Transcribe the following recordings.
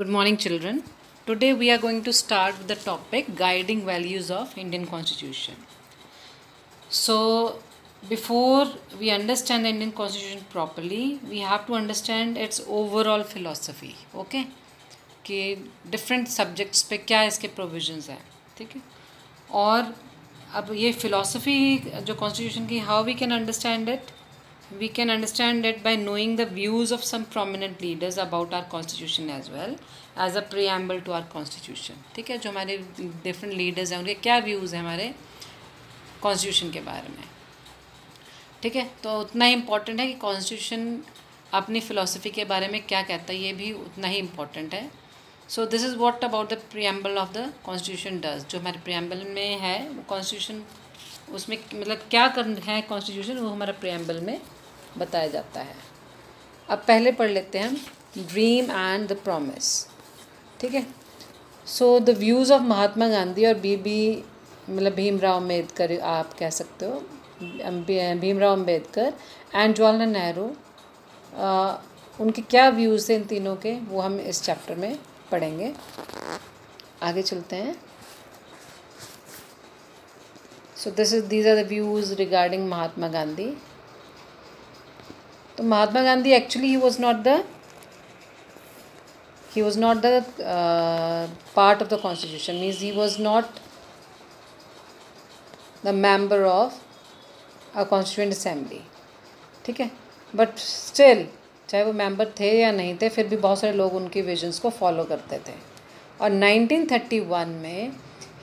Good morning, children. Today we are going to start with the topic guiding values of Indian Constitution. So, before we understand the Indian Constitution properly, we have to understand its overall philosophy. Okay? कि different subjects पे क्या इसके provisions हैं, ठीक है. और अब ये फिलॉसफी जो कॉन्स्टिट्यूशन की, how we can understand it, we can understand it by knowing the views of some prominent leaders about our constitution as well as a preamble to our constitution. ठीक है, जो हमारे different leaders हैं उनके क्या views हैं हमारे constitution के बारे में. ठीक है, तो उतना ही important है कि constitution अपनी philosophy के बारे में क्या कहता है, ये भी उतना ही important है. So this is what about the preamble of the constitution does. जो हमारे preamble में है वो constitution, उसमें मतलब क्या करना है कॉन्स्टिट्यूशन, वो हमारा प्रियम्बल में बताया जाता है. अब पहले पढ़ लेते हैं हम ड्रीम एंड द प्रॉमिस. ठीक है, so the views of Mahatma Gandhi और मतलब भीमराव अम्बेडकर, आप कह सकते हो भीमराव अम्बेडकर एंड जवाहरलाल नेहरू, उनके क्या व्यूज़ थे इन तीनों के, वो हम इस चैप्टर में पढ़ेंगे. आगे चलते हैं. So these are the views regarding Mahatma Gandhi. तो Mahatma Gandhi actually he was not the part of the constitution, means he was not the member of a constituent assembly. ठीक है, but still चाहे वो member थे या नहीं थे, फिर भी बहुत सारे लोग उनकी विजन्स को फॉलो करते थे. और 1931 में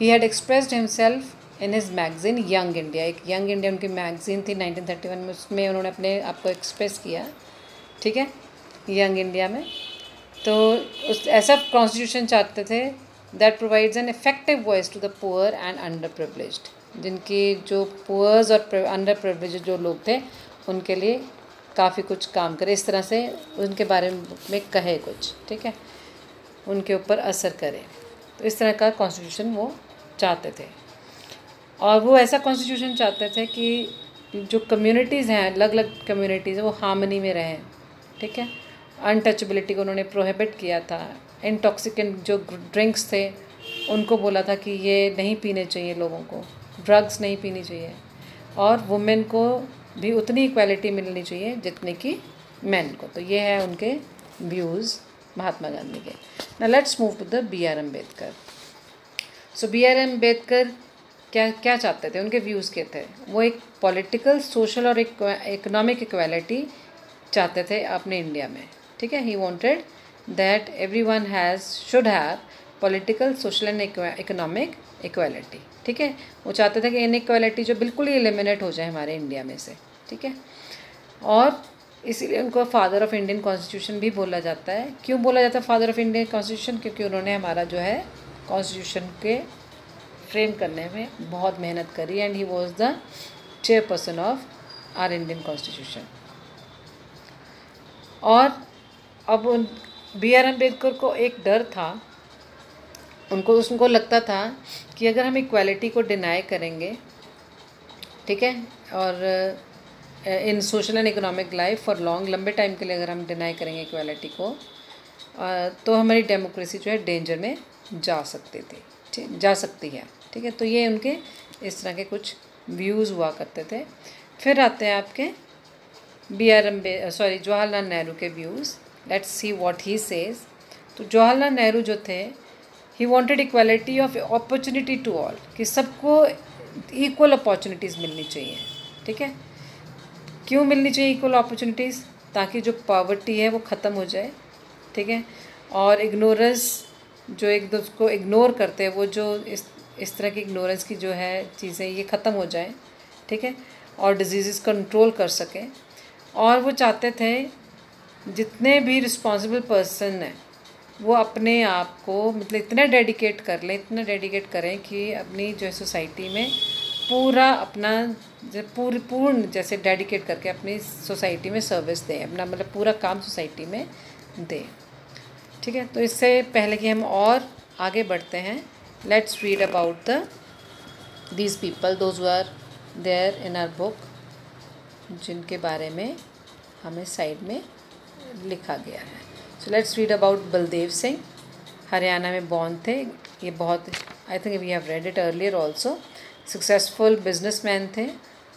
he had expressed himself in his magazine young India. एक यंग इंडिया उनकी मैगज़ीन थी 1931 में, उसमें उन्होंने अपने आप को एक्सप्रेस किया. ठीक है, यंग इंडिया में. तो उस ऐसा कॉन्स्टिट्यूशन चाहते थे that provides an effective voice to the poor and underprivileged. जिनकी जो पुअर्स और अंडर प्रिविलेज्ड जो लोग थे उनके लिए काफ़ी कुछ काम करे, इस तरह से उनके बारे में कहे कुछ. ठीक है, उनके ऊपर असर करे. तो इस तरह का कॉन्स्टिट्यूशन वो चाहते थे. और वो ऐसा कॉन्स्टिट्यूशन चाहते थे कि जो कम्युनिटीज़ हैं, अलग अलग कम्युनिटीज़ हैं, वो हार्मनी में रहें. ठीक है, अनटचेबिलिटी को उन्होंने प्रोहिबिट किया था. इंटॉक्सिकेंट जो ड्रिंक्स थे उनको बोला था कि ये नहीं पीने चाहिए लोगों को, ड्रग्स नहीं पीनी चाहिए. और वुमेन को भी उतनी इक्वालिटी मिलनी चाहिए जितने कि मेन को. तो ये है उनके व्यूज़ महात्मा गांधी के. Now let's move to the B.R. Ambedkar. So B.R. Ambedkar क्या चाहते थे, उनके व्यूज़ के थे. वो एक पॉलिटिकल, सोशल और इकोनॉमिक इक्वालिटी चाहते थे अपने इंडिया में. ठीक है, he wanted that everyone should have political, social and economic equality. ठीक है, वो चाहते थे कि इनइक्वालिटी जो बिल्कुल ही एलिमिनेट हो जाए हमारे इंडिया में से. ठीक है, और इसीलिए उनको फादर ऑफ इंडियन कॉन्स्टिट्यूशन भी बोला जाता है. क्यों बोला जाता है फादर ऑफ इंडियन कॉन्स्टिट्यूशन? क्योंकि उन्होंने हमारा जो है कॉन्स्टिट्यूशन के फ्रेम करने में बहुत मेहनत करी and he was the chairperson of our Indian constitution. और अब B.R. अम्बेडकर को एक डर था, उनको लगता था कि अगर हम इक्वालिटी को डिनाई करेंगे, ठीक है, और इन social and economic life for लंबे टाइम के लिए अगर हम डिनाई करेंगे इक्वालिटी को, तो हमारी डेमोक्रेसी जो है डेंजर में जा सकती है. ठीक है, तो ये उनके इस तरह के कुछ व्यूज़ हुआ करते थे. फिर आते हैं आपके जवाहरलाल नेहरू के views. Let's see what he says. तो जवाहरलाल नेहरू जो थे, he wanted equality of opportunity to all, कि सबको इक्वल अपॉर्चुनिटीज़ मिलनी चाहिए. ठीक है, क्यों मिलनी चाहिए इक्वल अपॉर्चुनिटीज़? ताकि जो पॉवर्टी है वो ख़त्म हो जाए. ठीक है, और इग्नोरेंस, जो एक दूसरे को इग्नोर करते हैं, वो जो इस तरह की इग्नोरेंस की जो है चीज़ें, ये ख़त्म हो जाए. ठीक है, और डिजीज़ कंट्रोल कर सकें. और वो चाहते थे जितने भी रिस्पॉन्सिबल पर्सन हैं वो अपने आप को मतलब इतना डेडिकेट करें कि अपनी जो है सोसाइटी में पूरा अपना पूर्ण जैसे डेडिकेट करके अपनी सोसाइटी में सर्विस दें, अपना मतलब पूरा काम सोसाइटी में दें. ठीक है, तो इससे पहले कि हम और आगे बढ़ते हैं, let's read about these people those who are there in our book, जिनके बारे में हमें साइड में लिखा गया है. So let's read about Baldev Singh. Haryana में बॉर्न थे। ये बहुत, I think we have read it earlier also. Successful businessman थे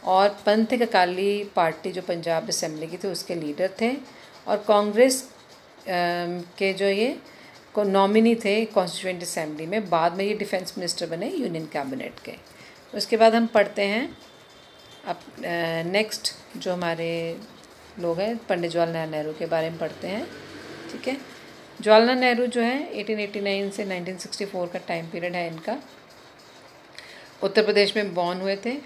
और पंथिक अकाली पार्टी जो पंजाब असेंबली की थी उसके लीडर थे, और कांग्रेस के जो ये को नॉमिनी थे कॉन्स्टिट्यूएंट असेंबली में। बाद में ये डिफेंस मिनिस्टर बने यूनियन कैबिनेट के। उसके बाद हम पढ़ते हैं अब नेक्स्ट जो हमारे लोग हैं, पंडित जवाहरलाल नेहरू के बारे में पढ़ते हैं। ठीक है, जवाहरलाल नेहरू जो है 1889 से 1964 का टाइम पीरियड है इनका। उत्तर प्रदेश में बॉर्न हुए थे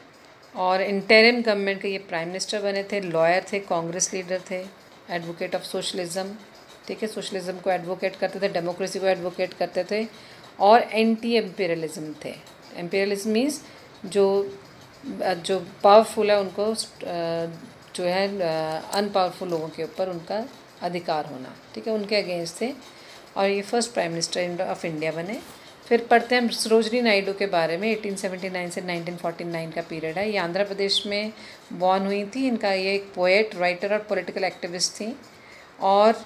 और इंटरिम गवर्नमेंट के ये प्राइम मिनिस्टर बने थे। लॉयर थे, कांग्रेस लीडर थे, एडवोकेट ऑफ सोशलिज्म। ठीक है, सोशलिज्म को एडवोकेट करते थे, डेमोक्रेसी को एडवोकेट करते थे, और एंटी एम्पीरियलिज्म थे। एम्पीरियलिज्म मीन्स जो पावरफुल है उनको जो है अनपावरफुल लोगों के ऊपर उनका अधिकार होना। ठीक है, उनके अगेंस्ट थे, और ये first prime minister of India बने। फिर पढ़ते हैं सरोजनी नायडू के बारे में। 1879 से 1949 का पीरियड है। ये आंध्र प्रदेश में बॉर्न हुई थी। इनका ये एक पोएट, राइटर और पॉलिटिकल एक्टिविस्ट थी, और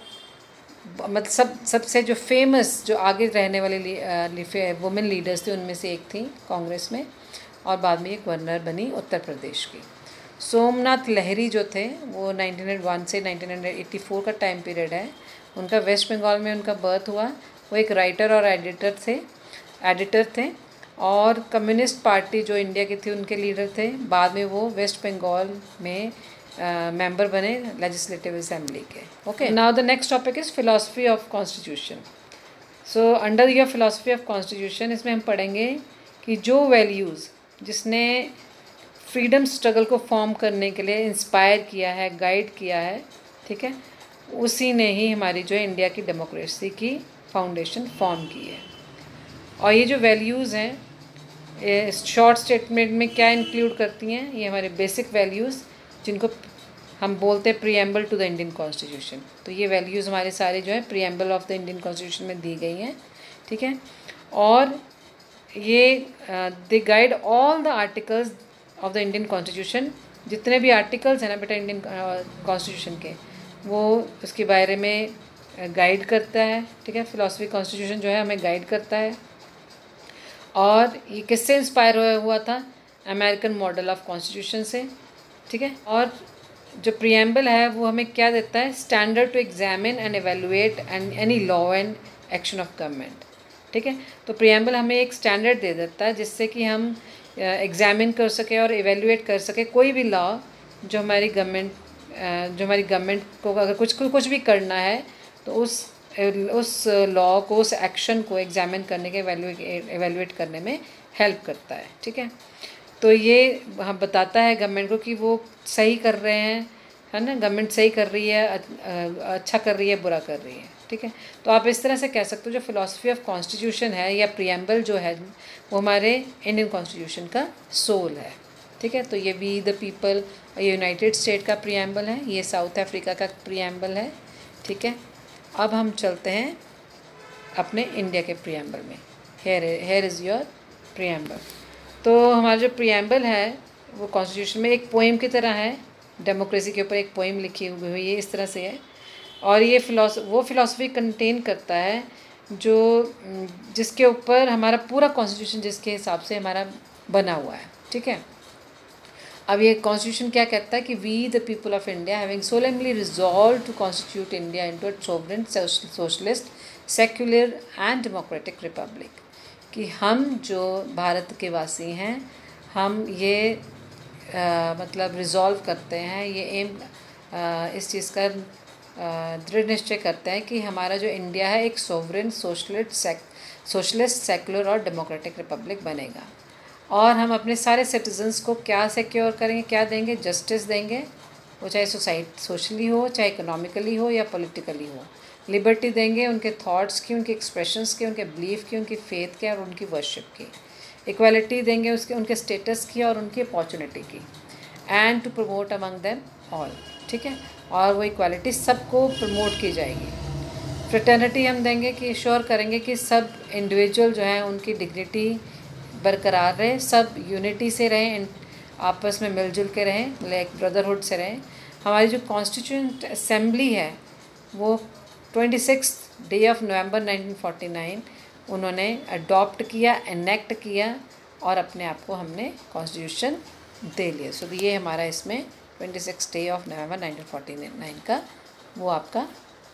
मतलब सबसे जो फेमस जो आगे रहने वाले वुमेन लीडर्स थे उनमें से एक थी कांग्रेस में, और बाद में ये गवर्नर बनी उत्तर प्रदेश की। सोमनाथ लहरी जो थे वो 1901 से 1984 का टाइम पीरियड है। उनका वेस्ट बंगाल में उनका बर्थ हुआ। वो एक राइटर और एडिटर थे, और कम्युनिस्ट पार्टी जो इंडिया की थी उनके लीडर थे। बाद में वो वेस्ट बंगाल में मेंबर बने लेजिस्लेटिव असेंबली के। Okay, now the next topic is philosophy of constitution. So under your philosophy of constitution इसमें हम पढ़ेंगे कि जो वैल्यूज़ जिसने फ्रीडम स्ट्रगल को फॉर्म करने के लिए इंस्पायर किया है, गाइड किया है, ठीक है, उसी ने ही हमारी जो है इंडिया की डेमोक्रेसी की फाउंडेशन फॉर्म की है। और ये जो वैल्यूज़ हैं शॉर्ट स्टेटमेंट में क्या इंक्लूड करती हैं, ये हमारे बेसिक वैल्यूज़ जिनको हम बोलते हैं preamble to the Indian constitution. तो ये वैल्यूज़ हमारे सारे जो है preamble of the Indian constitution में दी गई हैं। ठीक है, और ये they guide all the articles of the Indian constitution. जितने भी आर्टिकल्स हैं ना बेटा इंडियन कॉन्स्टिट्यूशन के, वो उसके बारे में गाइड करता है। ठीक है, फिलॉसफी कॉन्स्टिट्यूशन जो है हमें गाइड करता है। और ये किससे इंस्पायर हुआ था? अमेरिकन मॉडल ऑफ कॉन्स्टिट्यूशन से। ठीक है, और जो प्रीएम्बल है वो हमें क्या देता है? Standard to examine and evaluate and any law and action of government. ठीक है, तो प्रीएम्बल हमें एक स्टैंडर्ड दे देता है जिससे कि हम एग्जामिन कर सके और एवेलुएट कर सके कोई भी लॉ जो हमारी गवर्नमेंट को अगर कुछ भी करना है तो उस लॉ को, उस एक्शन को एग्जामिन करने के एवेलुएट करने में हेल्प करता है। ठीक है, तो ये हम बताता है गवर्नमेंट को कि वो सही कर रहे हैं, है ना, गवर्नमेंट सही कर रही है, अच्छा कर रही है, बुरा कर रही है। ठीक है, तो आप इस तरह से कह सकते हो जो फिलॉसफी ऑफ कॉन्स्टिट्यूशन है या प्रीएम्बल जो है वो हमारे इंडियन कॉन्स्टिट्यूशन का सोल है। ठीक है, तो ये वी द पीपल, ये यूनाइटेड स्टेट का प्रीएम्बल है, ये साउथ अफ्रीका का प्रीएम्बल है। ठीक है, अब हम चलते हैं अपने इंडिया के प्रीएम्बल में। Here is your preamble. तो हमारा जो प्रीएम्बल है वो कॉन्स्टिट्यूशन में एक पोएम की तरह है, डेमोक्रेसी के ऊपर एक पोएम लिखी हुई है, इस तरह से है। और ये वो फिलॉसफी कंटेन करता है जिसके ऊपर हमारा पूरा कॉन्स्टिट्यूशन जिसके हिसाब से हमारा बना हुआ है। ठीक है, अब ये कॉन्स्टिट्यूशन क्या कहता है कि we the people of India having solemnly resolved to constitute India into a sovereign socialist secular and democratic republic, कि हम जो भारत के वासी हैं हम ये मतलब रिजॉल्व करते हैं, ये इस चीज़ का दृढ़ निश्चय करते हैं कि हमारा जो इंडिया है एक सोवरेन सोशलिस्ट सेक्युलर और डेमोक्रेटिक रिपब्लिक बनेगा। और हम अपने सारे सिटीजन्स को क्या सिक्योर करेंगे, क्या देंगे? जस्टिस देंगे, वो चाहे सोशली हो, चाहे इकोनॉमिकली हो या पॉलिटिकली हो। लिबर्टी देंगे उनके थॉट्स की, उनके एक्सप्रेशंस की, उनके बिलीफ की, उनकी फेथ की और उनकी वर्शिप की। इक्वालिटी देंगे उनके स्टेटस की और उनकी अपॉर्चुनिटी की। And to promote among them all. ठीक है, और वो इक्वालिटी सबको प्रमोट की जाएगी। फ्रेटर्निटी हम देंगे कि श्योर करेंगे कि सब इंडिविजुअल जो हैं उनकी डिग्निटी बरकरार रहे, सब यूनिटी से रहें, आपस में मिलजुल के रहें, लाइक ब्रदरहुड से रहें। हमारी जो कॉन्स्टिट्यूएंट असेंबली है वो 26 डे ऑफ नवंबर 1949 उन्होंने अडॉप्ट किया, एनेक्ट किया और अपने आप को हमने कॉन्स्टिट्यूशन दे लिया। सो ये हमारा इसमें 26 डे ऑफ नवंबर 1949 का वो आपका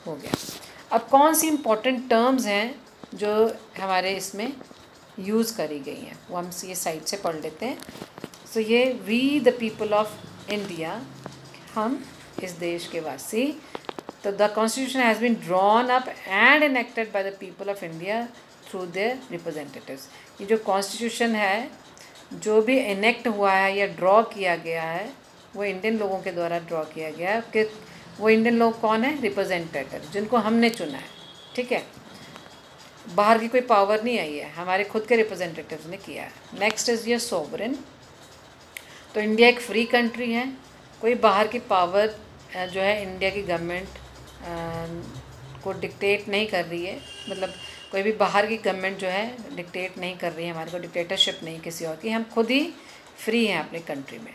हो गया। अब कौन सी इम्पोर्टेंट टर्म्स हैं जो हमारे इसमें यूज़ करी गई हैं वो हम ये साइड से पढ़ लेते हैं। सो ये we the people of India, हम इस देश के वासी। तो the constitution has been drawn up and enacted by the people of India through their representatives. ये जो कॉन्स्टिट्यूशन है जो भी इनेक्ट हुआ है या ड्रॉ किया गया है वो इंडियन लोगों के द्वारा ड्रॉ किया गया है। कि वो इंडियन लोग कौन है? रिप्रेजेंटेटिव, जिनको हमने चुना है। ठीक है, बाहर की कोई पावर नहीं आई है, हमारे खुद के रिप्रेजेंटेटिव्स ने किया है। नेक्स्ट इज़ ये सोवरेन। तो इंडिया एक फ्री कंट्री है, कोई बाहर की पावर जो है इंडिया की गवर्नमेंट को डिक्टेट नहीं कर रही है। मतलब कोई भी बाहर की गवर्नमेंट जो है डिक्टेट नहीं कर रही है हमारे को, डिक्टेटरशिप नहीं किसी और की, हम खुद ही फ्री हैं अपनी कंट्री में।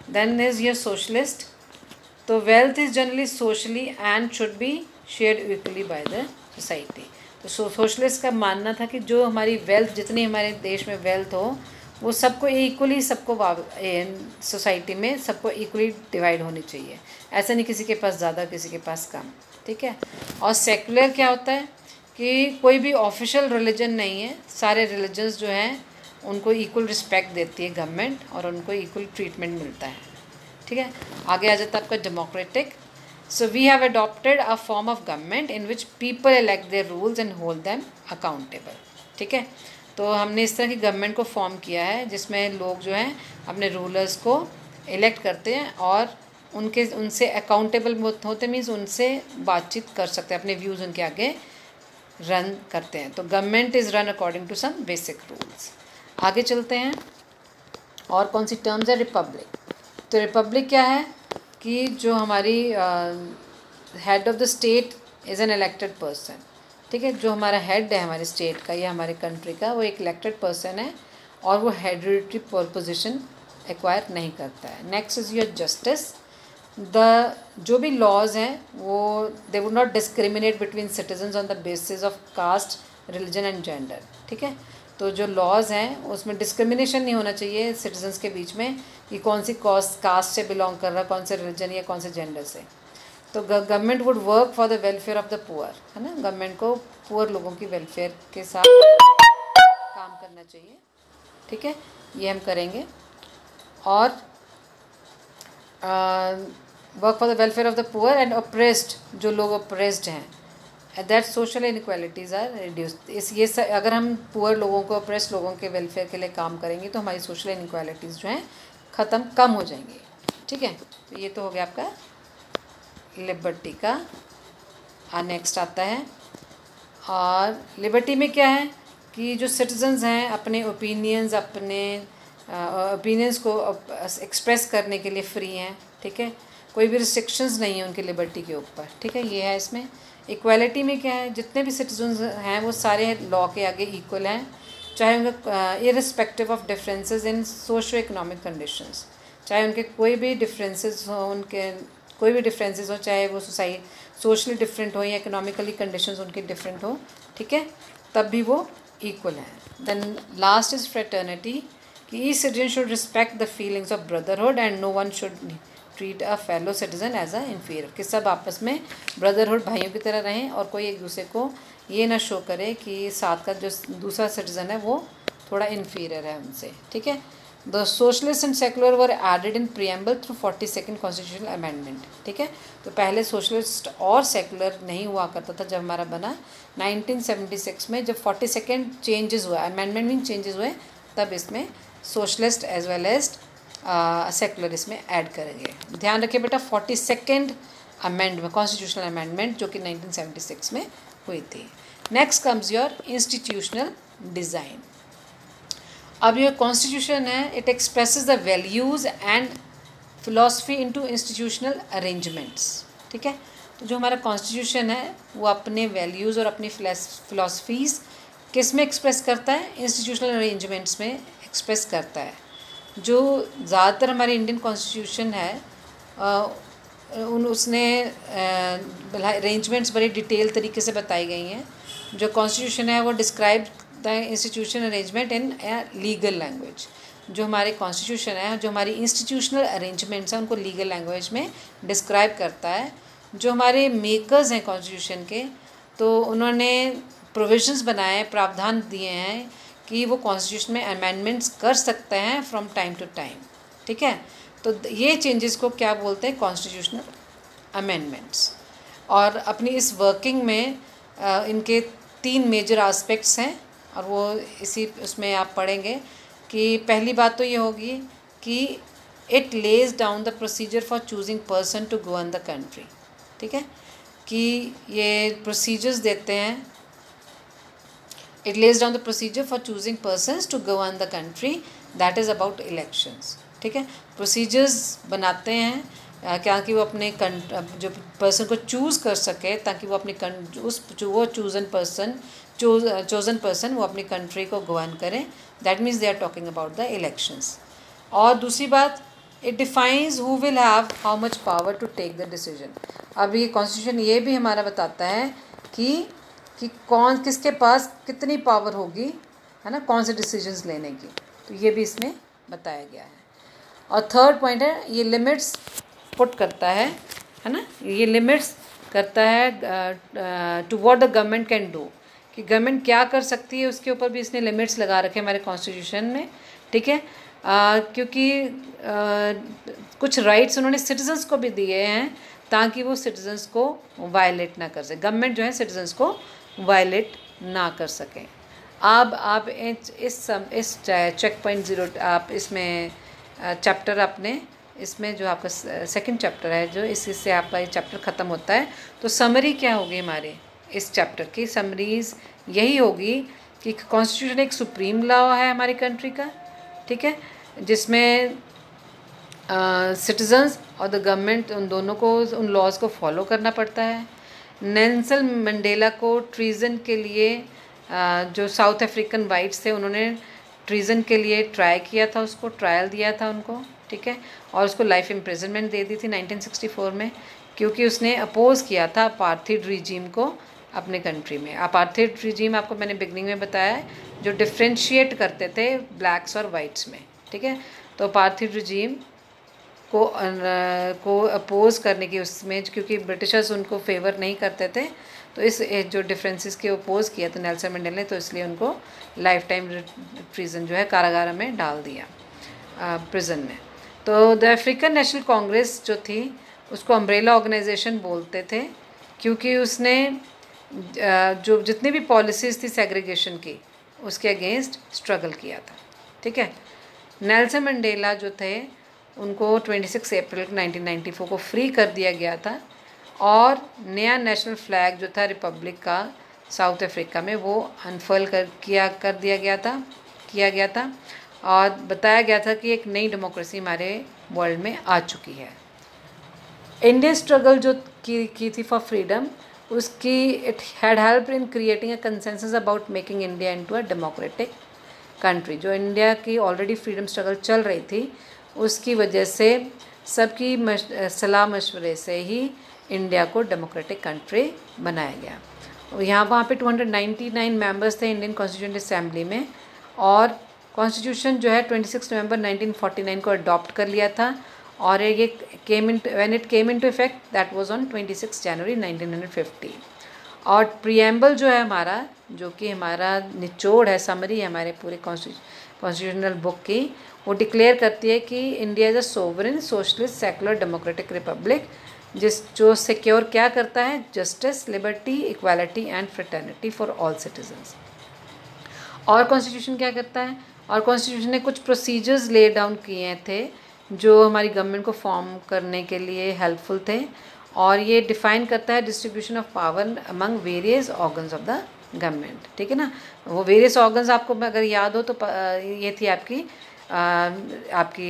देन इज़ ये सोशलिस्ट। तो wealth is generally socially and should be shared equally by the society. तो सोशलिस्ट का मानना था कि जो हमारी वेल्थ, जितनी हमारे देश में वेल्थ हो वो सबको इक्वली, सबको सोसाइटी में सबको इक्वली डिवाइड होनी चाहिए। ऐसा नहीं किसी के पास ज़्यादा किसी के पास कम। ठीक है। और सेकुलर क्या होता है कि कोई भी ऑफिशियल रिलीजन नहीं है, सारे रिलीजन्स जो हैं उनको इक्वल रिस्पेक्ट देती है गवर्नमेंट और उनको इक्वल ट्रीटमेंट मिलता है। ठीक है। आगे आ जाता है आपका democratic. So we have adopted a form of government in which people elect their rules and hold them accountable. ठीक है। तो हमने इस तरह की गवर्नमेंट को फॉर्म किया है जिसमें लोग जो हैं अपने रूलर्स को इलेक्ट करते हैं और उनसे अकाउंटेबल होते, मीन्स उनसे बातचीत कर सकते हैं, अपने व्यूज़ उनके आगे रन करते हैं। तो government is run according to some basic rules. आगे चलते हैं। और कौन सी टर्म्स है? रिपब्लिक। तो रिपब्लिक क्या है कि जो हमारी head of the state is an elected person. ठीक है। जो हमारा हेड है हमारे स्टेट का या हमारे कंट्री का, वो एक इलेक्टेड पर्सन है और वो हेरिडिटरी पोजीशन एक्वायर नहीं करता है। Next is your justice. जो भी लॉज हैं वो they would not discriminate between citizens on the basis of caste, religion and gender. ठीक है। तो जो लॉज हैं उसमें डिस्क्रिमिनेशन नहीं होना चाहिए सिटीजन्स के बीच में कि कौन सी कास्ट से बिलोंग कर रहा है, कौन से रिलीजन या कौन से जेंडर से। तो government would work for the welfare of the poor, है ना। गवर्नमेंट को पुअर लोगों की वेलफेयर के साथ काम करना चाहिए। ठीक है, ये हम करेंगे। और work for the welfare of the poor and oppressed, जो लोग ऑप्रेस्ड हैं, that social inequalities are reduced. अगर हम पुअर लोगों को, ऑप्रेस्ड लोगों के वेलफेयर के लिए काम करेंगे तो हमारी सोशल इनइक्वालिटीज़ जो हैं कम हो जाएंगी। ठीक है। तो ये तो हो गया आपका लिबर्टी का। नेक्स्ट आता है। और लिबर्टी में क्या है कि जो सिटीजन्स हैं अपने ओपिनियंस को एक्सप्रेस करने के लिए फ्री हैं। ठीक है। कोई भी रिस्ट्रिक्शंस नहीं है उनकी लिबर्टी के ऊपर। ठीक है, ये है इसमें। इक्वालिटी में क्या है, जितने भी सिटीजन्स हैं वो सारे लॉ के आगे इक्वल हैं, चाहे उनका irrespective of differences in socio economic conditions, चाहे उनके कोई भी डिफरेंसेस हो, चाहे वो सोशली डिफरेंट हो या इकोनॉमिकली कंडीशंस उनकी डिफरेंट हो। ठीक है, तब भी वो इक्वल हैं। देन लास्ट इज़ फ्रेटर्निटी, कि each citizen should respect the feelings of brotherhood and no one should treat a fellow citizen as a inferior, कि सब आपस में ब्रदरहुड, भाइयों की तरह रहें और कोई एक दूसरे को ये ना शो करे कि साथ का जो दूसरा सिटीजन है वो थोड़ा इन्फीरियर है उनसे। ठीक है। The socialist and secular were added in preamble through 42nd constitutional amendment. ठीक है। तो पहले सोशलिस्ट और सेकुलर नहीं हुआ करता था जब हमारा बना 1976 में, जब 42nd चेंजेस हुआ, अमेंडमेंट में चेंजेस हुए, तब इसमें socialist as well as secular इसमें ऐड करेंगे। ध्यान रखिए बेटा, 42nd अमेंडमेंट, कॉन्स्टिट्यूशनल अमेंडमेंट जो कि 1976 में हुई थी। Next comes your institutional design. अब ये कॉन्स्टिट्यूशन है, it expresses the values and philosophy into institutional arrangements. ठीक है। तो जो हमारा कॉन्स्टिट्यूशन है वो अपने वैल्यूज़ और अपनी फिलॉसफीज़ किस में एक्सप्रेस करता है? इंस्टीट्यूशनल अरेंजमेंट्स में एक्सप्रेस करता है। जो ज़्यादातर हमारे इंडियन कॉन्स्टिट्यूशन है उसने अरेंजमेंट्स बड़ी डिटेल तरीके से बताई गई हैं। जो कॉन्स्टिट्यूशन है वो describe the institution arrangement in legal language. जो हमारे कॉन्स्टिट्यूशन है, जो हमारी इंस्टीट्यूशनल अरेंजमेंट्स हैं, उनको लीगल लैंग्वेज में डिस्क्राइब करता है। जो हमारे मेकर्स हैं कॉन्स्टिट्यूशन के, तो उन्होंने प्रोविजंस बनाए, प्रावधान दिए हैं कि वो कॉन्स्टिट्यूशन में अमेंडमेंट्स कर सकते हैं फ्रॉम टाइम टू टाइम। ठीक है, तो ये चेंजेस को क्या बोलते हैं? Constitutional amendments. और अपनी इस वर्किंग में इनके 3 मेजर एस्पेक्ट्स हैं, और वो इसी उसमें आप पढ़ेंगे कि पहली बात तो ये होगी कि it lays down the procedure for choosing person to govern the country. ठीक है, कि ये प्रोसीजर्स देते हैं। It lays down the procedure for choosing persons to govern the country, that is about elections. ठीक है, प्रोसीजर्स बनाते हैं क्या कि वो अपने जो पर्सन को चूज़ कर सके, ताकि वो अपनी वो चोज़न पर्सन वो अपनी कंट्री को गवर्न करें। That means they are talking about the elections. और दूसरी बात, it defines who will have how much power to take the decision. अब ये कॉन्स्टिट्यूशन ये भी हमारा बताता है कि कौन किसके पास कितनी पावर होगी, है ना, कौन से डिसीजंस लेने की। तो ये भी इसमें बताया गया है। और थर्ड पॉइंट है, ये लिमिट्स पुट करता है ना, ये लिमिट्स करता है to what the government can do, कि गवर्नमेंट क्या कर सकती है, उसके ऊपर भी इसने लिमिट्स लगा रखे हमारे कॉन्स्टिट्यूशन में। ठीक है, क्योंकि कुछ राइट्स उन्होंने सिटीजन्स को भी दिए हैं, ताकि वो सिटीजन्स को वायलेट ना कर सके, गवर्नमेंट जो है सिटीजन्स को वायलेट ना कर सकें। अब आप इस चेक पॉइंट 0 आप इसमें चैप्टर आपने इसमें जो आपका सेकंड चैप्टर है, जो इससे आपका ये चैप्टर ख़त्म होता है। तो समरी क्या होगी हमारे इस चैप्टर की? समरीज यही होगी कि कॉन्स्टिट्यूशन एक सुप्रीम लॉ है हमारी कंट्री का। ठीक है, जिसमें सिटीजन्स और द गवर्नमेंट उन दोनों को उन लॉज को फॉलो करना पड़ता है। नेल्सन मंडेला को ट्रीज़न के लिए जो साउथ अफ्रीकन वाइट्स थे, उन्होंने ट्रीज़न के लिए ट्राई किया था, उसको ट्रायल दिया था उनको। ठीक है, और उसको लाइफ इम्प्रिजनमेंट दे दी थी 1964 में, क्योंकि उसने अपोज़ किया था अपार्थाइड रिजीम को अपने कंट्री में। अपार्थाइड रिजीम आपको मैंने बिगनिंग में बताया है, जो डिफ्रेंशिएट करते थे ब्लैक्स और वाइट्स में। ठीक है, तो अपार्थाइड रिजीम को अपोज़ करने की उसमें, क्योंकि ब्रिटिशर्स उनको फेवर नहीं करते थे, तो इस जो डिफरेंसेस के अपोज़ किया था नेल्सन मंडेला ने, तो इसलिए उनको लाइफ टाइम प्रिजन जो है कारागार में डाल दिया, प्रिजन में। तो द अफ्रीकन नेशनल कांग्रेस जो थी, उसको अम्ब्रेला ऑर्गेनाइजेशन बोलते थे, क्योंकि उसने जो जितनी भी पॉलिसीज़ थी सेग्रीगेशन की, उसके अगेंस्ट स्ट्रगल किया था। ठीक है, नेल्सन मंडेला जो थे, उनको 26 अप्रैल 1994 को फ्री कर दिया गया था, और नया नेशनल फ्लैग जो था रिपब्लिक का साउथ अफ्रीका में, वो अनफर्ल कर दिया गया था, और बताया गया था कि एक नई डेमोक्रेसी हमारे वर्ल्ड में आ चुकी है। इंडियन स्ट्रगल जो की थी फॉर फ्रीडम, उसकी it had help in creating a consensus about making India into a democratic country. जो इंडिया की ऑलरेडी फ्रीडम स्ट्रगल चल रही थी, उसकी वजह से सबकी सलाह मशवरे से ही इंडिया को डेमोक्रेटिक कंट्री बनाया गया। और वहाँ पे 299 मेंबर्स थे इंडियन कॉन्स्टिट्यूएंट असेंबली में, और कॉन्स्टिट्यूशन जो है 26 नवंबर 1949 को अडॉप्ट कर लिया था, और ये when it came into effect that was on 26 जनवरी 1950। और प्रीएम्बल जो है हमारा, जो कि हमारा निचोड़ है, समरी है हमारे पूरे कॉन्स्टिट्यूशनल बुक की, वो डिक्लेयर करती है कि India is a sovereign socialist secular democratic Republic, जो सिक्योर क्या करता है? Justice, liberty, equality and fraternity for all citizens. और कॉन्स्टिट्यूशन क्या करता है? और कॉन्स्टिट्यूशन ने कुछ प्रोसीजर्स ले डाउन किए थे, जो हमारी गवर्नमेंट को फॉर्म करने के लिए हेल्पफुल थे, और ये डिफ़ाइन करता है distribution of power among various organs of the government. ठीक है ना, वो वेरियस ऑर्गन्स आपको अगर याद हो तो ये थी आपकी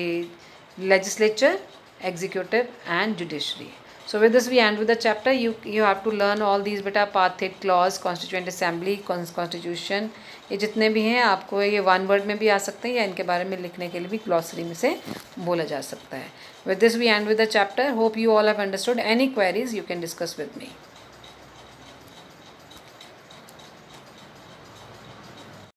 legislature, executive and judiciary. So with this we end with the chapter. You have to learn all these beta, Parthic clause, Constituent Assembly, Constitution. ये जितने भी हैं आपको ये वन वर्ड में भी आ सकते हैं या इनके बारे में लिखने के लिए भी ग्लॉसरी में से बोला जा सकता है. With this we end with the chapter. Hope you all have understood. Any queries you can discuss with me.